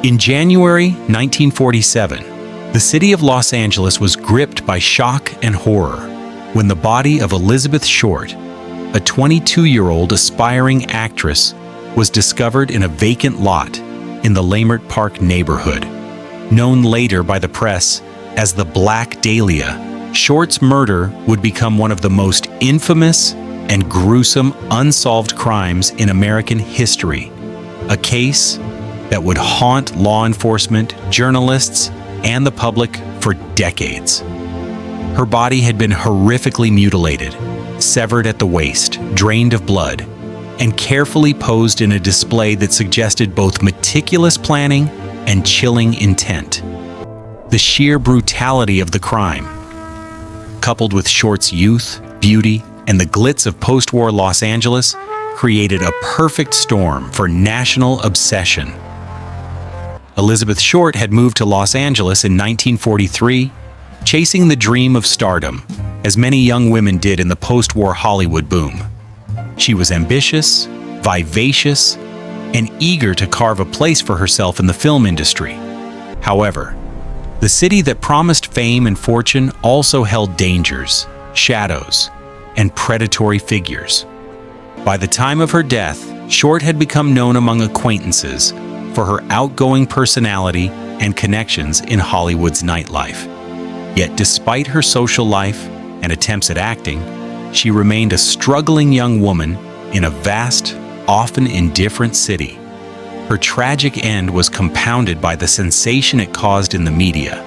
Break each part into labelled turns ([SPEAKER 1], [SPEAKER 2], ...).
[SPEAKER 1] In January 1947, the city of Los Angeles was gripped by shock and horror when the body of Elizabeth Short, a 22-year-old aspiring actress, was discovered in a vacant lot in the Leimert Park neighborhood. Known later by the press as the Black Dahlia, Short's murder would become one of the most infamous and gruesome unsolved crimes in American history, a case that would haunt law enforcement, journalists, and the public for decades. Her body had been horrifically mutilated, severed at the waist, drained of blood, and carefully posed in a display that suggested both meticulous planning and chilling intent. The sheer brutality of the crime, coupled with Short's youth, beauty, and the glitz of post-war Los Angeles, created a perfect storm for national obsession. Elizabeth Short had moved to Los Angeles in 1943, chasing the dream of stardom, as many young women did in the post-war Hollywood boom. She was ambitious, vivacious, and eager to carve a place for herself in the film industry. However, the city that promised fame and fortune also held dangers, shadows, and predatory figures. By the time of her death, Short had become known among acquaintances for her outgoing personality and connections in Hollywood's nightlife. Yet despite her social life and attempts at acting, she remained a struggling young woman in a vast, often indifferent city. Her tragic end was compounded by the sensation it caused in the media,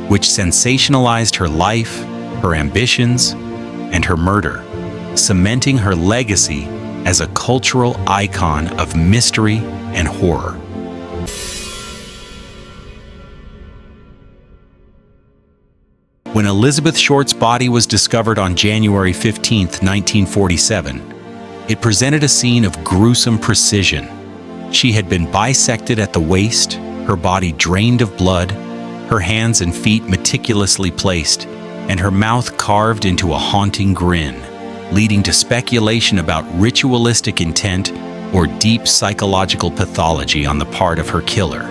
[SPEAKER 1] which sensationalized her life, her ambitions, and her murder, cementing her legacy as a cultural icon of mystery and horror. When Elizabeth Short's body was discovered on January 15, 1947, it presented a scene of gruesome precision. She had been bisected at the waist, her body drained of blood, her hands and feet meticulously placed, and her mouth carved into a haunting grin, leading to speculation about ritualistic intent or deep psychological pathology on the part of her killer.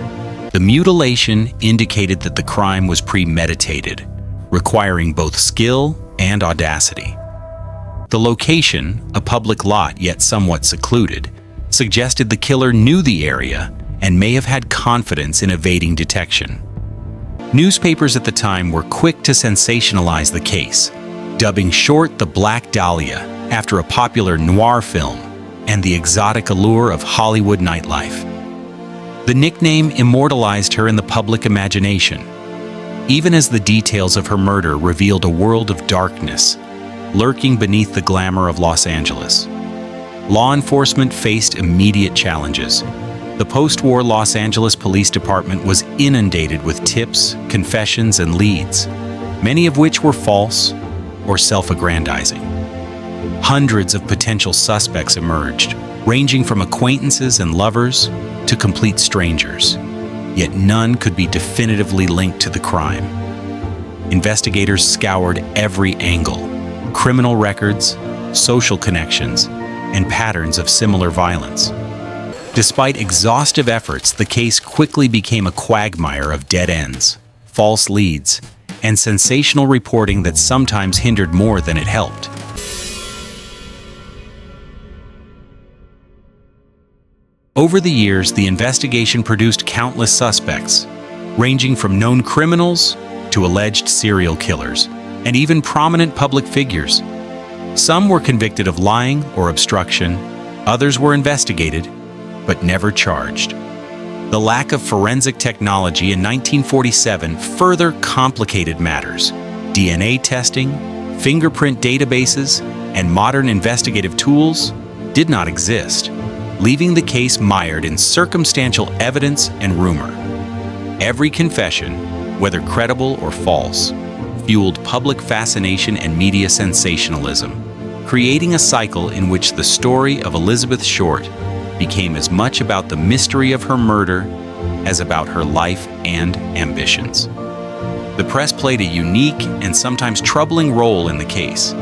[SPEAKER 1] The mutilation indicated that the crime was premeditated, requiring both skill and audacity. The location, a public lot yet somewhat secluded, suggested the killer knew the area and may have had confidence in evading detection. Newspapers at the time were quick to sensationalize the case, dubbing Short the Black Dahlia after a popular noir film and the exotic allure of Hollywood nightlife. The nickname immortalized her in the public imagination, even as the details of her murder revealed a world of darkness lurking beneath the glamour of Los Angeles. Law enforcement faced immediate challenges. The post-war Los Angeles Police Department was inundated with tips, confessions, and leads, many of which were false or self-aggrandizing. Hundreds of potential suspects emerged, ranging from acquaintances and lovers to complete strangers, yet none could be definitively linked to the crime. Investigators scoured every angle: criminal records, social connections, and patterns of similar violence. Despite exhaustive efforts, the case quickly became a quagmire of dead ends, false leads, and sensational reporting that sometimes hindered more than it helped. Over the years, the investigation produced countless suspects, ranging from known criminals to alleged serial killers, and even prominent public figures. Some were convicted of lying or obstruction, others were investigated, but never charged. The lack of forensic technology in 1947 further complicated matters. DNA testing, fingerprint databases, and modern investigative tools did not exist, leaving the case mired in circumstantial evidence and rumor. Every confession, whether credible or false, fueled public fascination and media sensationalism, creating a cycle in which the story of Elizabeth Short became as much about the mystery of her murder as about her life and ambitions. The press played a unique and sometimes troubling role in the case.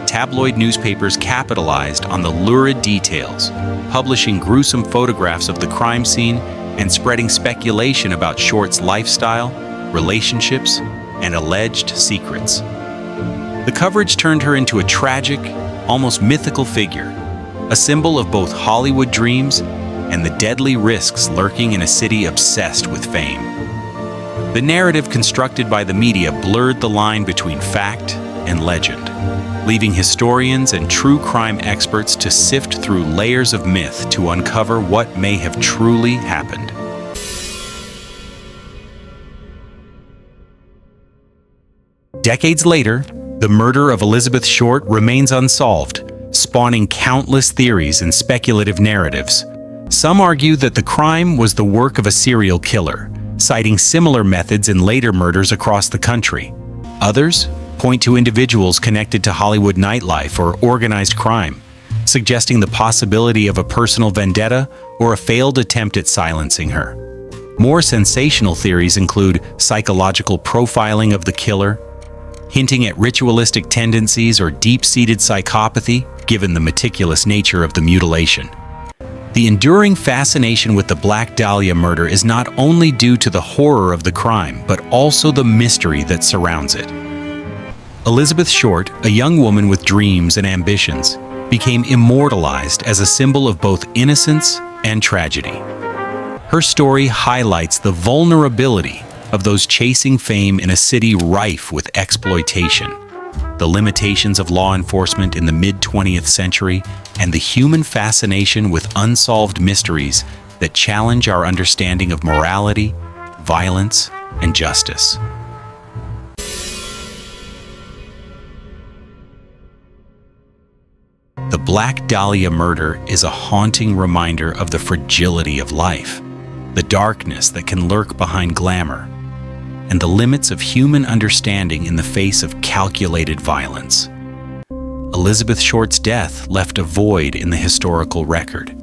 [SPEAKER 1] Tabloid newspapers capitalized on the lurid details, publishing gruesome photographs of the crime scene and spreading speculation about Short's lifestyle, relationships, and alleged secrets. The coverage turned her into a tragic, almost mythical figure, a symbol of both Hollywood dreams and the deadly risks lurking in a city obsessed with fame. The narrative constructed by the media blurred the line between fact and legend, leaving historians and true crime experts to sift through layers of myth to uncover what may have truly happened. Decades later, the murder of Elizabeth Short remains unsolved, spawning countless theories and speculative narratives. Some argue that the crime was the work of a serial killer, citing similar methods in later murders across the country. Others point to individuals connected to Hollywood nightlife or organized crime, suggesting the possibility of a personal vendetta or a failed attempt at silencing her. More sensational theories include psychological profiling of the killer, hinting at ritualistic tendencies or deep-seated psychopathy, given the meticulous nature of the mutilation. The enduring fascination with the Black Dahlia murder is not only due to the horror of the crime, but also the mystery that surrounds it. Elizabeth Short, a young woman with dreams and ambitions, became immortalized as a symbol of both innocence and tragedy. Her story highlights the vulnerability of those chasing fame in a city rife with exploitation, the limitations of law enforcement in the mid-20th century, and the human fascination with unsolved mysteries that challenge our understanding of morality, violence, and justice. The Black Dahlia murder is a haunting reminder of the fragility of life, the darkness that can lurk behind glamour, and the limits of human understanding in the face of calculated violence. Elizabeth Short's death left a void in the historical record,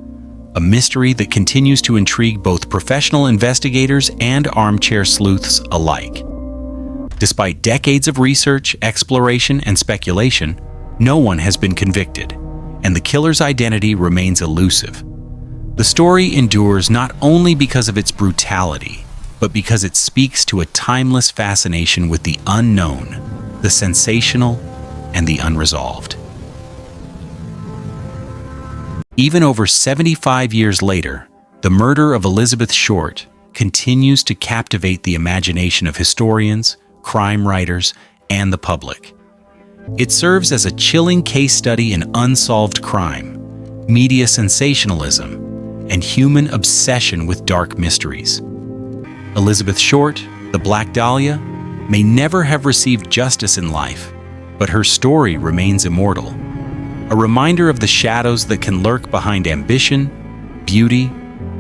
[SPEAKER 1] a mystery that continues to intrigue both professional investigators and armchair sleuths alike. Despite decades of research, exploration, and speculation, no one has been convicted, and the killer's identity remains elusive. The story endures not only because of its brutality, but because it speaks to a timeless fascination with the unknown, the sensational, and the unresolved. Even over 75 years later, the murder of Elizabeth Short continues to captivate the imagination of historians, crime writers, and the public. It serves as a chilling case study in unsolved crime, media sensationalism, and human obsession with dark mysteries. Elizabeth Short, the Black Dahlia, may never have received justice in life, but her story remains immortal, a reminder of the shadows that can lurk behind ambition, beauty,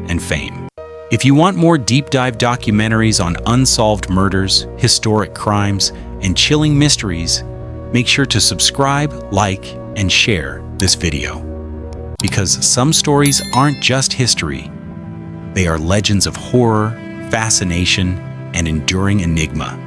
[SPEAKER 1] and fame. If you want more deep-dive documentaries on unsolved murders, historic crimes, and chilling mysteries, make sure to subscribe, like, and share this video. Because some stories aren't just history, they are legends of horror, fascination, and enduring enigma.